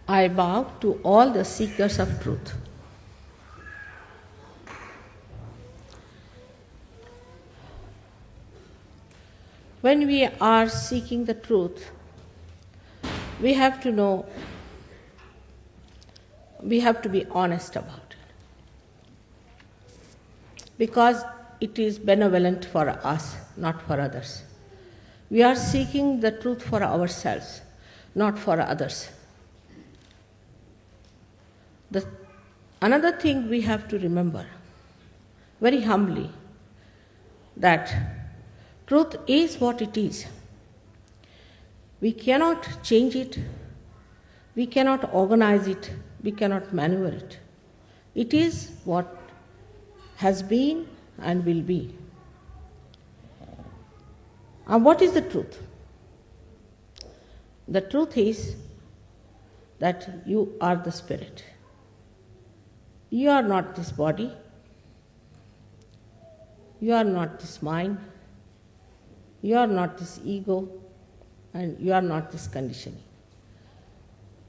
I bow to all the seekers of truth. When we are seeking the truth, we have to know, we have to be honest about it. Because it is benevolent for us, not for others. We are seeking the truth for ourselves, not for others. Another thing we have to remember, very humbly, that truth is what it is. We cannot change it, we cannot organize it, we cannot maneuver it. It is what has been and will be. And what is the truth? The truth is that you are the spirit. You are not this body. You are not this mind. You are not this ego. And you are not this conditioning.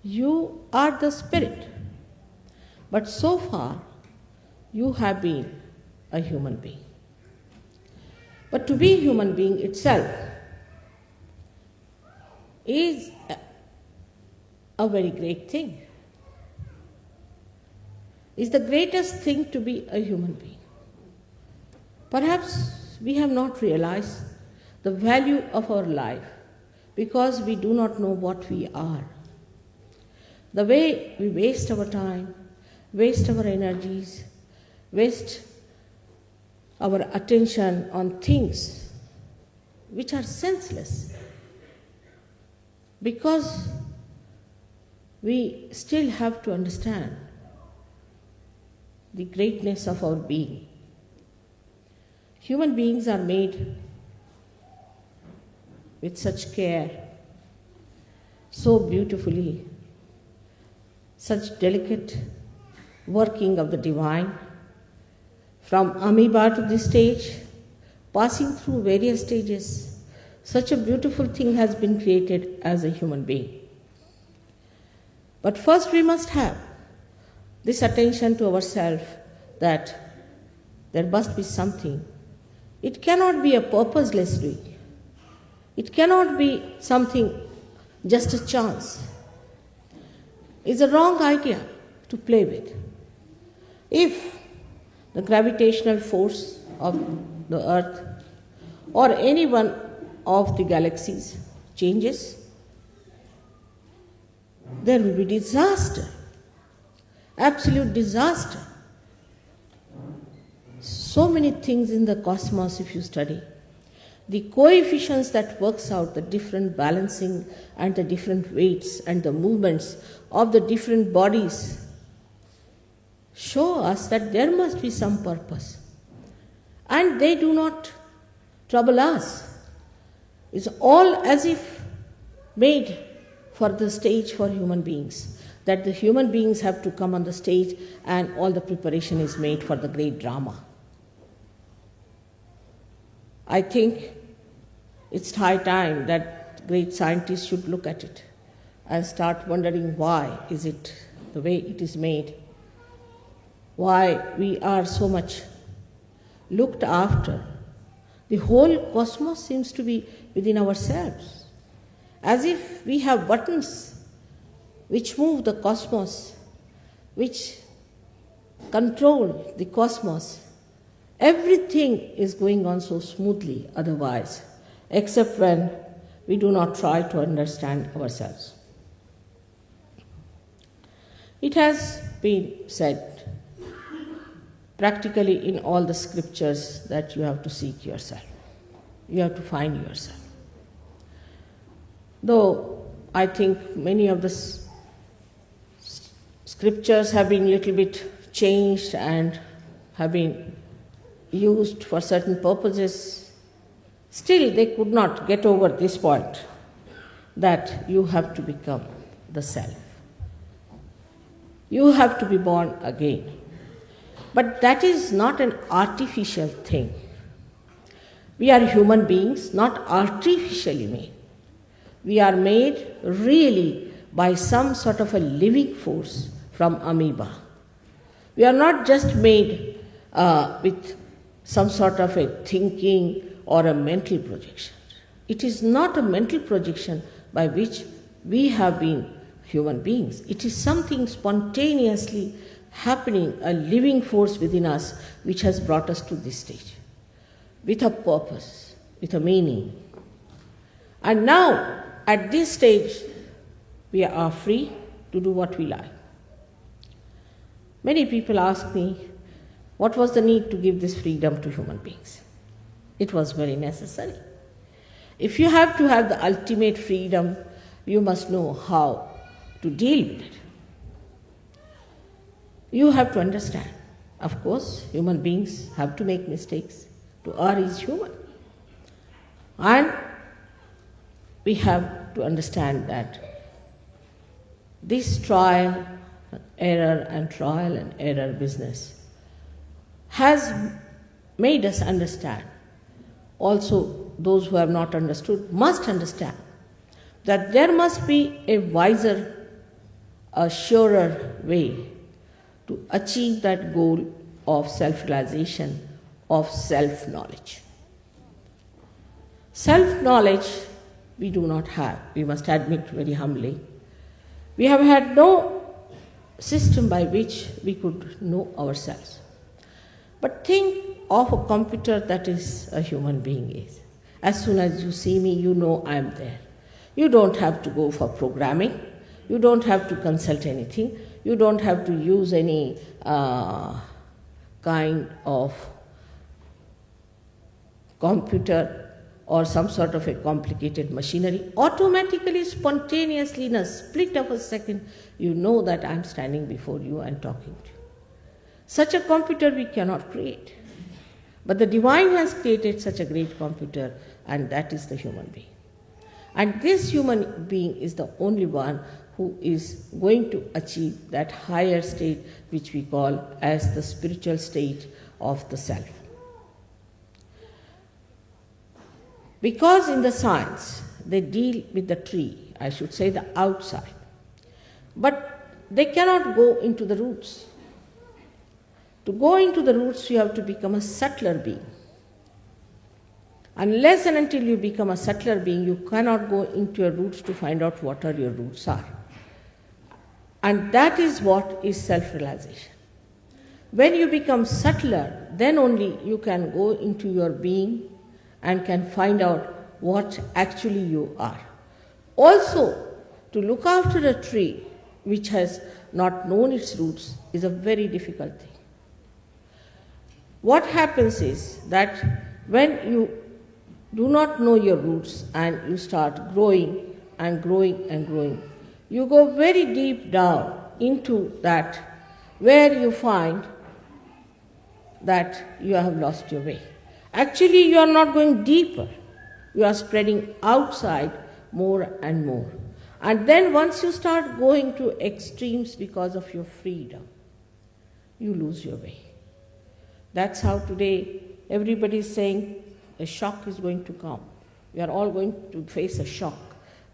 You are the spirit. But so far, you have been a human being. But to be a human being itself is a very great thing. It's the greatest thing to be a human being. Perhaps we have not realized the value of our life because we do not know what we are. The way we waste our time, waste our energies, waste our attention on things which are senseless, because we still have to understand the greatness of our being. Human beings are made with such care, so beautifully, such delicate working of the divine, from amoeba to this stage, passing through various stages. Such a beautiful thing has been created as a human being. But first we must have this attention to ourselves that there must be something. It cannot be a purposeless doing. It cannot be something just a chance. It's a wrong idea to play with. If the gravitational force of the earth or any one of the galaxies changes, there will be disaster, absolute disaster. So many things in the cosmos, if you study, the coefficients that works out the different balancing and the different weights and the movements of the different bodies show us that there must be some purpose. And they do not trouble us. It's all as if made for the stage for human beings, that the human beings have to come on the stage and all the preparation is made for the great drama. I think it's high time that great scientists should look at it and start wondering why is it the way it is made, why we are so much looked after. The whole cosmos seems to be within ourselves, as if we have buttons which move the cosmos, which control the cosmos. Everything is going on so smoothly otherwise, except when we do not try to understand ourselves. It has been said practically in all the scriptures that you have to seek yourself. You have to find yourself. Though I think many of the scriptures have been a little bit changed and have been used for certain purposes, still they could not get over this point that you have to become the self. You have to be born again. But that is not an artificial thing. We are human beings, not artificially made. We are made really by some sort of a living force from amoeba. We are not just made with some sort of a thinking or a mental projection. It is not a mental projection by which we have been human beings. It is something spontaneously happening, a living force within us which has brought us to this stage, with a purpose, with a meaning. And now, at this stage, we are free to do what we like. Many people ask me, what was the need to give this freedom to human beings? It was very necessary. If you have to have the ultimate freedom, you must know how to deal with it. You have to understand. Of course, human beings have to make mistakes. To err is human. And we have to understand that this trial and error business has made us understand. Also, those who have not understood must understand that there must be a wiser, a surer way to achieve that goal of self-realization, of self-knowledge. Self-knowledge we do not have, we must admit very humbly. We have had no system by which we could know ourselves. But think of a computer that is a human being is. As soon as you see me, you know I am there. You don't have to go for programming. You don't have to consult anything. You don't have to use any kind of computer or some sort of a complicated machinery. Automatically, spontaneously, in a split of a second, you know that I am standing before you and talking to you. Such a computer we cannot create. But the divine has created such a great computer, and that is the human being. And this human being is the only one who is going to achieve that higher state which we call as the spiritual state of the self. Because in the science they deal with the tree, I should say the outside, but they cannot go into the roots. To go into the roots, you have to become a subtler being. Unless and until you become a subtler being, you cannot go into your roots to find out what are your roots are. And that is what is self-realization. When you become subtler, then only you can go into your being and can find out what actually you are. Also, to look after a tree which has not known its roots is a very difficult thing. What happens is that when you do not know your roots and you start growing and growing and growing, you go very deep down into that where you find that you have lost your way. Actually, you are not going deeper. You are spreading outside more and more. And then once you start going to extremes because of your freedom, you lose your way. That's how today everybody is saying a shock is going to come. We are all going to face a shock.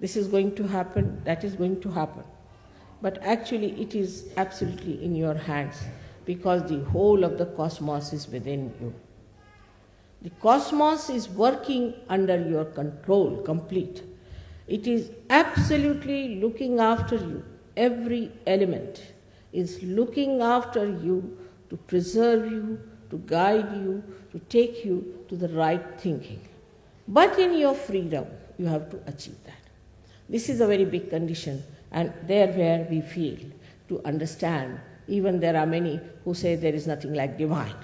This is going to happen, that is going to happen. But actually it is absolutely in your hands because the whole of the cosmos is within you. The cosmos is working under your control, complete. It is absolutely looking after you. Every element is looking after you to preserve you, to guide you, to take you to the right thinking. But in your freedom, you have to achieve that. This is a very big condition, and there where we fail to understand. Even there are many who say there is nothing like divine.